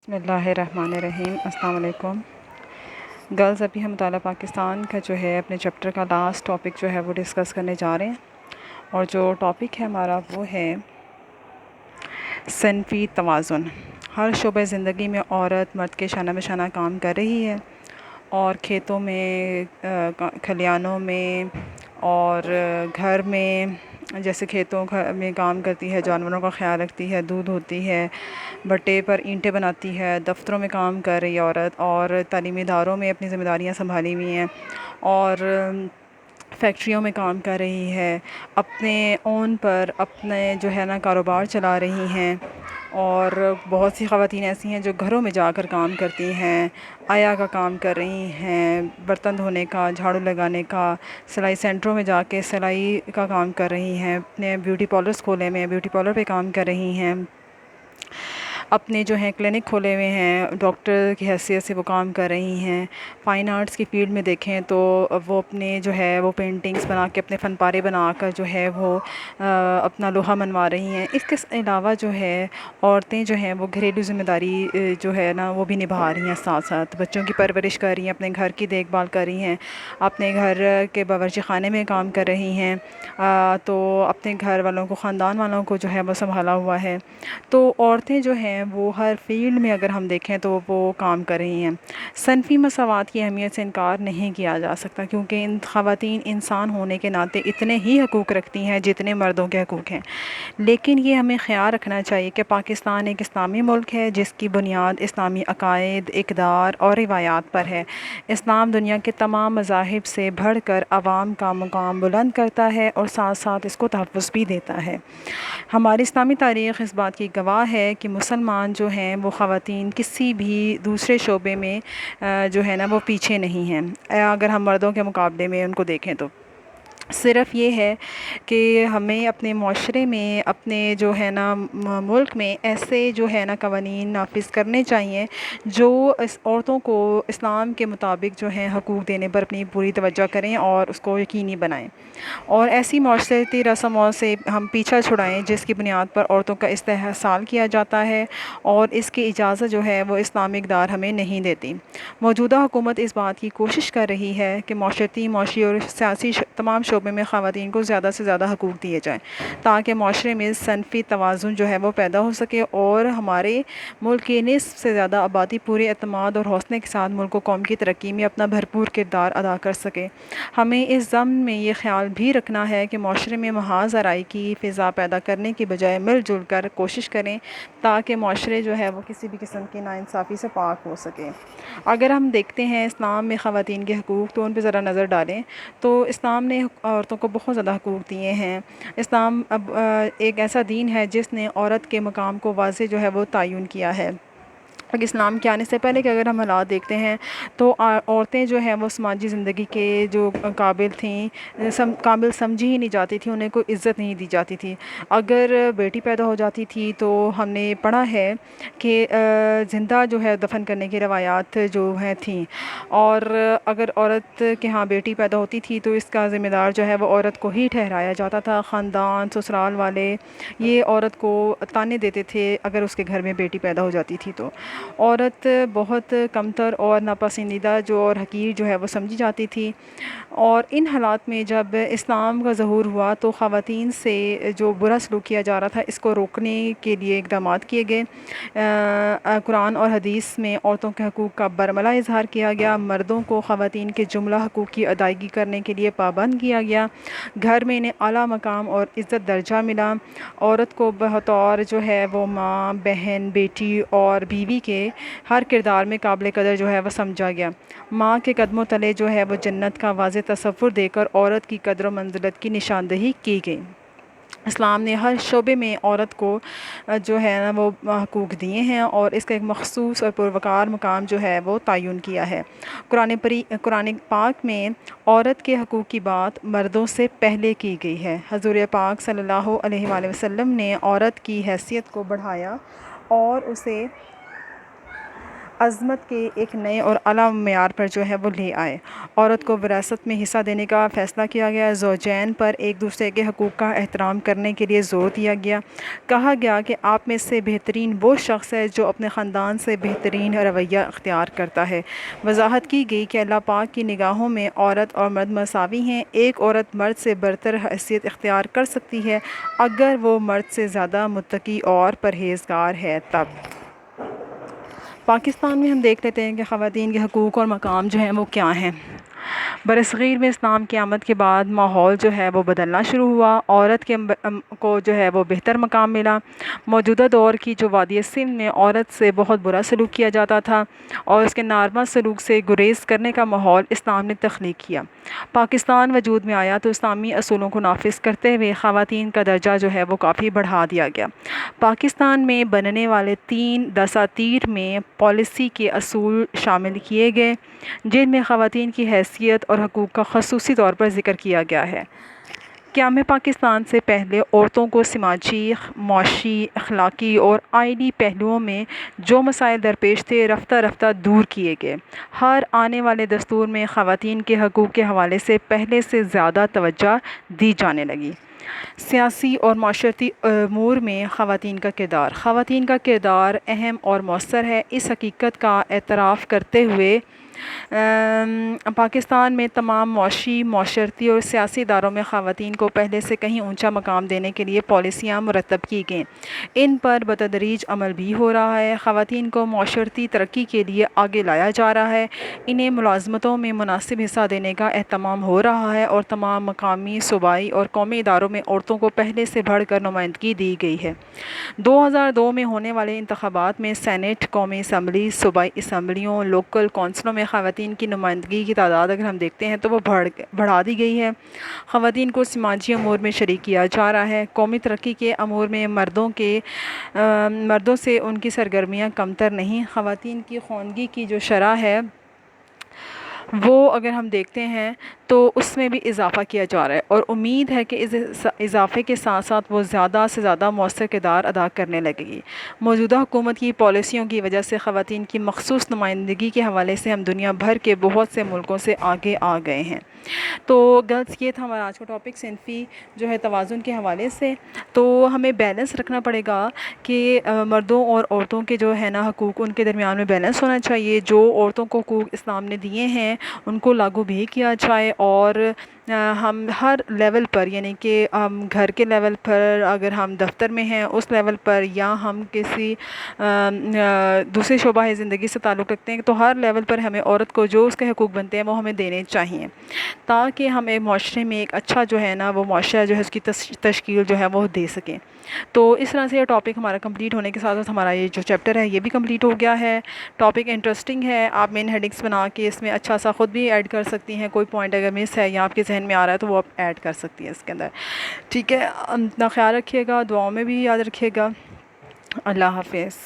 بسم اللہ الرحمن الرحیم۔ السلام علیکم گرلز، ابھی ہم مطالعہ پاکستان کا جو ہے اپنے چیپٹر کا لاسٹ ٹاپک جو ہے وہ ڈسکس کرنے جا رہے ہیں، اور جو ٹاپک ہے ہمارا وہ ہے صنفی توازن۔ ہر شعبہ زندگی میں عورت مرد کے شانہ بشانہ کام کر رہی ہے، اور کھیتوں میں، کھلیانوں میں، اور گھر میں، جیسے کھیتوں میں کام کرتی ہے، جانوروں کا خیال رکھتی ہے، دودھ ہوتی ہے، بٹے پر اینٹیں بناتی ہے، دفتروں میں کام کر رہی ہے عورت، اور تعلیمی اداروں میں اپنی ذمہ داریاں سنبھالی ہوئی ہیں، اور فیکٹریوں میں کام کر رہی ہے، اپنے اون پر اپنے جو ہے نا کاروبار چلا رہی ہیں، اور بہت سی خواتین ایسی ہیں جو گھروں میں جا کر کام کرتی ہیں، آیا کا کام کر رہی ہیں، برتن دھونے کا، جھاڑو لگانے کا، سلائی سینٹروں میں جا کے سلائی کا کام کر رہی ہیں، اپنے بیوٹی پارلرز کھولے ہوئے ہیں، بیوٹی پارلر پہ کام کر رہی ہیں، اپنے جو ہیں کلینک کھولے ہوئے ہیں، ڈاکٹر کی حیثیت سے وہ کام کر رہی ہیں۔ فائن آرٹس کی فیلڈ میں دیکھیں تو وہ اپنے جو ہے وہ پینٹنگز بنا کے، اپنے فن پارے بنا کر جو ہے وہ اپنا لوہا منوا رہی ہیں۔ اس کے علاوہ جو ہے عورتیں جو ہیں وہ گھریلو ذمہ داری جو ہے نا وہ بھی نبھا رہی ہیں، ساتھ ساتھ بچوں کی پرورش کر رہی ہیں، اپنے گھر کی دیکھ بھال کر رہی ہیں، اپنے گھر کے باورچی خانے میں کام کر رہی ہیں، تو اپنے گھر والوں کو، خاندان والوں کو جو ہے وہ سنبھالا ہوا ہے۔ تو عورتیں جو ہیں وہ ہر فیلڈ میں اگر ہم دیکھیں تو وہ کام کر رہی ہیں۔ صنفی مساوات کی اہمیت سے انکار نہیں کیا جا سکتا، کیونکہ ان خواتین انسان ہونے کے ناطے اتنے ہی حقوق رکھتی ہیں جتنے مردوں کے حقوق ہیں، لیکن یہ ہمیں خیال رکھنا چاہیے کہ پاکستان ایک اسلامی ملک ہے جس کی بنیاد اسلامی عقائد، اقدار اور روایات پر ہے۔ اسلام دنیا کے تمام مذاہب سے بڑھ کر عوام کا مقام بلند کرتا ہے، اور ساتھ ساتھ اس کو تحفظ بھی دیتا ہے۔ ہماری اسلامی تاریخ اس بات کی گواہ ہے کہ مسلمان جو ہیں وہ خواتین کسی بھی دوسرے شعبے میں جو ہے نا وہ پیچھے نہیں ہیں، اگر ہم مردوں کے مقابلے میں ان کو دیکھیں تو۔ صرف یہ ہے کہ ہمیں اپنے معاشرے میں، اپنے جو ہے نا ملک میں ایسے جو ہے نا قوانین نافذ کرنے چاہیے جو عورتوں کو اسلام کے مطابق جو ہیں حقوق دینے پر اپنی پوری توجہ کریں اور اس کو یقینی بنائیں، اور ایسی معاشرتی رسموں سے ہم پیچھا چھڑائیں جس کی بنیاد پر عورتوں کا استحصال کیا جاتا ہے، اور اس کی اجازت جو ہے وہ اسلامی اقدار ہمیں نہیں دیتی۔ موجودہ حکومت اس بات کی کوشش کر رہی ہے کہ معاشرتی، معاشی اور سیاسی تمام شعبے میں خواتین کو زیادہ سے زیادہ حقوق دیے جائیں، تاکہ معاشرے میں صنفی توازن جو ہے وہ پیدا ہو سکے، اور ہمارے ملک کی نصف سے زیادہ آبادی پورے اعتماد اور حوصلے کے ساتھ ملک و قوم کی ترقی میں اپنا بھرپور کردار ادا کر سکے۔ ہمیں اس ضمن میں یہ خیال بھی رکھنا ہے کہ معاشرے میں محاذ آرائی کی فضا پیدا کرنے کی بجائے مل جل کر کوشش کریں، تاکہ معاشرے جو ہے وہ کسی بھی قسم کی ناانصافی سے پاک ہو سکے۔ اگر ہم دیکھتے ہیں اسلام میں خواتین کے حقوق، تو ان پہ ذرا نظر ڈالیں تو اسلام نے عورتوں کو بہت زیادہ حقوق دیے ہیں۔ اسلام اب ایک ایسا دین ہے جس نے عورت کے مقام کو واضح جو ہے وہ تعین کیا ہے۔ اسلام کے آنے سے پہلے کہ اگر ہم حالات دیکھتے ہیں تو عورتیں جو ہیں وہ سماجی زندگی کے جو قابل تھیں، قابل سمجھی ہی نہیں جاتی تھیں، انہیں کوئی عزت نہیں دی جاتی تھی۔ اگر بیٹی پیدا ہو جاتی تھی تو ہم نے پڑھا ہے کہ زندہ جو ہے دفن کرنے کی روایات جو ہیں تھیں، اور اگر عورت کے ہاں بیٹی پیدا ہوتی تھی تو اس کا ذمہ دار جو ہے وہ عورت کو ہی ٹھہرایا جاتا تھا۔ خاندان، سسرال والے یہ عورت کو تانے دیتے تھے اگر اس کے گھر میں بیٹی پیدا ہو جاتی تھی تو عورت بہت کمتر اور ناپسندیدہ جو اور حقیر جو ہے وہ سمجھی جاتی تھی۔ اور ان حالات میں جب اسلام کا ظہور ہوا تو خواتین سے جو برا سلوک کیا جا رہا تھا، اس کو روکنے کے لیے اقدامات کیے گئے۔ قرآن اور حدیث میں عورتوں کے حقوق کا برملا اظہار کیا گیا، مردوں کو خواتین کے جملہ حقوق کی ادائیگی کرنے کے لیے پابند کیا گیا، گھر میں انہیں اعلیٰ مقام اور عزت درجہ ملا، عورت کو بطور جو ہے وہ ماں، بہن، بیٹی اور بیوی کے ہر کردار میں قابل قدر جو ہے وہ سمجھا گیا۔ ماں کے قدموں تلے جو ہے وہ جنت کا واضح تصور دے کر عورت کی قدر و منزلت کی نشاندہی کی گئی۔ اسلام نے ہر شعبے میں عورت کو جو ہے نا وہ حقوق دیے ہیں، اور اس کا ایک مخصوص اور پروقار مقام جو ہے وہ تعین کیا ہے۔ قرآن پاک میں عورت کے حقوق کی بات مردوں سے پہلے کی گئی ہے۔ حضور پاک صلی اللہ علیہ وآلہ وسلم نے عورت کی حیثیت کو بڑھایا اور اسے عظمت کے ایک نئے اور اعلیٰ معیار پر جو ہے وہ لے آئے۔ عورت کو وراثت میں حصہ دینے کا فیصلہ کیا گیا۔ زوجین پر ایک دوسرے کے حقوق کا احترام کرنے کے لیے زور دیا گیا۔ کہا گیا کہ آپ میں سے بہترین وہ شخص ہے جو اپنے خاندان سے بہترین رویہ اختیار کرتا ہے۔ وضاحت کی گئی کہ اللہ پاک کی نگاہوں میں عورت اور مرد مساوی ہیں۔ ایک عورت مرد سے برتر حیثیت اختیار کر سکتی ہے اگر وہ مرد سے زیادہ متقی اور پرہیزگار ہے تب۔ پاکستان میں ہم دیکھ لیتے ہیں کہ خواتین کے حقوق اور مقام جو ہیں وہ کیا ہیں۔ برصغیر میں اسلام کی آمد کے بعد ماحول جو ہے وہ بدلنا شروع ہوا۔ عورت کو جو ہے وہ بہتر مقام ملا۔ موجودہ دور کی جو وادی سندھ میں عورت سے بہت برا سلوک کیا جاتا تھا اور اس کے ناروا سلوک سے گریز کرنے کا ماحول اسلام نے تخلیق کیا۔ پاکستان وجود میں آیا تو اسلامی اصولوں کو نافذ کرتے ہوئے خواتین کا درجہ جو ہے وہ کافی بڑھا دیا گیا۔ پاکستان میں بننے والے 3 دساتیر میں پالیسی کے اصول شامل کیے گئے جن میں خواتین کی حیثیت اور حقوق کا خصوصی طور پر ذکر کیا گیا ہے۔ قیام پاکستان سے پہلے عورتوں کو سماجی، معاشی، اخلاقی اور آئینی پہلوؤں میں جو مسائل درپیش تھے رفتہ رفتہ دور کیے گئے۔ ہر آنے والے دستور میں خواتین کے حقوق کے حوالے سے پہلے سے زیادہ توجہ دی جانے لگی۔ سیاسی اور معاشرتی امور میں خواتین کا کردار۔ خواتین کا کردار اہم اور مؤثر ہے۔ اس حقیقت کا اعتراف کرتے ہوئے پاکستان میں تمام معاشی، معاشرتی اور سیاسی اداروں میں خواتین کو پہلے سے کہیں اونچا مقام دینے کے لیے پالیسیاں مرتب کی گئیں۔ ان پر بتدریج عمل بھی ہو رہا ہے۔ خواتین کو معاشرتی ترقی کے لیے آگے لایا جا رہا ہے۔ انہیں ملازمتوں میں مناسب حصہ دینے کا اہتمام ہو رہا ہے اور تمام مقامی، صوبائی اور قومی اداروں میں عورتوں کو پہلے سے بڑھ کر نمائندگی دی گئی ہے۔ 2002 میں ہونے والے انتخابات میں سینیٹ، قومی اسمبلی، صوبائی اسمبلیوں، لوکل کونسلوں میں خواتین کی نمائندگی کی تعداد اگر ہم دیکھتے ہیں تو وہ بڑھا دی گئی ہے۔ خواتین کو سماجی امور میں شریک کیا جا رہا ہے۔ قومی ترقی کے امور میں مردوں سے ان کی سرگرمیاں کمتر نہیں۔ خواتین کی خواندگی کی جو شرح ہے وہ اگر ہم دیکھتے ہیں تو اس میں بھی اضافہ کیا جا رہا ہے اور امید ہے کہ اس اضافے کے ساتھ ساتھ وہ زیادہ سے زیادہ مؤثر کردار ادا کرنے لگے گی۔ موجودہ حکومت کی پالیسیوں کی وجہ سے خواتین کی مخصوص نمائندگی کے حوالے سے ہم دنیا بھر کے بہت سے ملکوں سے آگے آ گئے ہیں۔ تو گرلز یہ تھا ہمارا آج کا ٹاپک صنفی جو ہے توازن کے حوالے سے۔ تو ہمیں بیلنس رکھنا پڑے گا کہ مردوں اور عورتوں کے جو ہے نا حقوق ان کے درمیان میں بیلنس ہونا چاہیے۔ جو عورتوں کو حقوق اسلام نے دیے ہیں ان کو لاگو بھی کیا جائے اور ہم ہر لیول پر یعنی کہ ہم گھر کے لیول پر، اگر ہم دفتر میں ہیں اس لیول پر، یا ہم کسی دوسرے شعبہ زندگی سے تعلق رکھتے ہیں تو ہر لیول پر ہمیں عورت کو جو اس کے حقوق بنتے ہیں وہ ہمیں دینے چاہیے تاکہ ہم ایک معاشرے میں ایک اچھا جو ہے نا وہ معاشرہ جو ہے اس کی تشکیل جو ہے وہ دے سکیں۔ تو اس طرح سے یہ ٹاپک ہمارا کمپلیٹ ہونے کے ساتھ ساتھ ہمارا یہ جو چیپٹر ہے یہ بھی کمپلیٹ ہو گیا ہے۔ ٹاپک انٹرسٹنگ ہے، آپ مین ہیڈنگس بنا کے اس میں اچھا سا خود بھی ایڈ کر سکتی ہیں۔ کوئی پوائنٹ اگر مس ہے یا آپ کے ذہن میں آ رہا ہے تو وہ آپ ایڈ کر سکتی ہیں اس کے اندر۔ ٹھیک ہے، اپنا خیال رکھیے گا، دعاؤں میں بھی یاد رکھیے گا۔ اللہ حافظ۔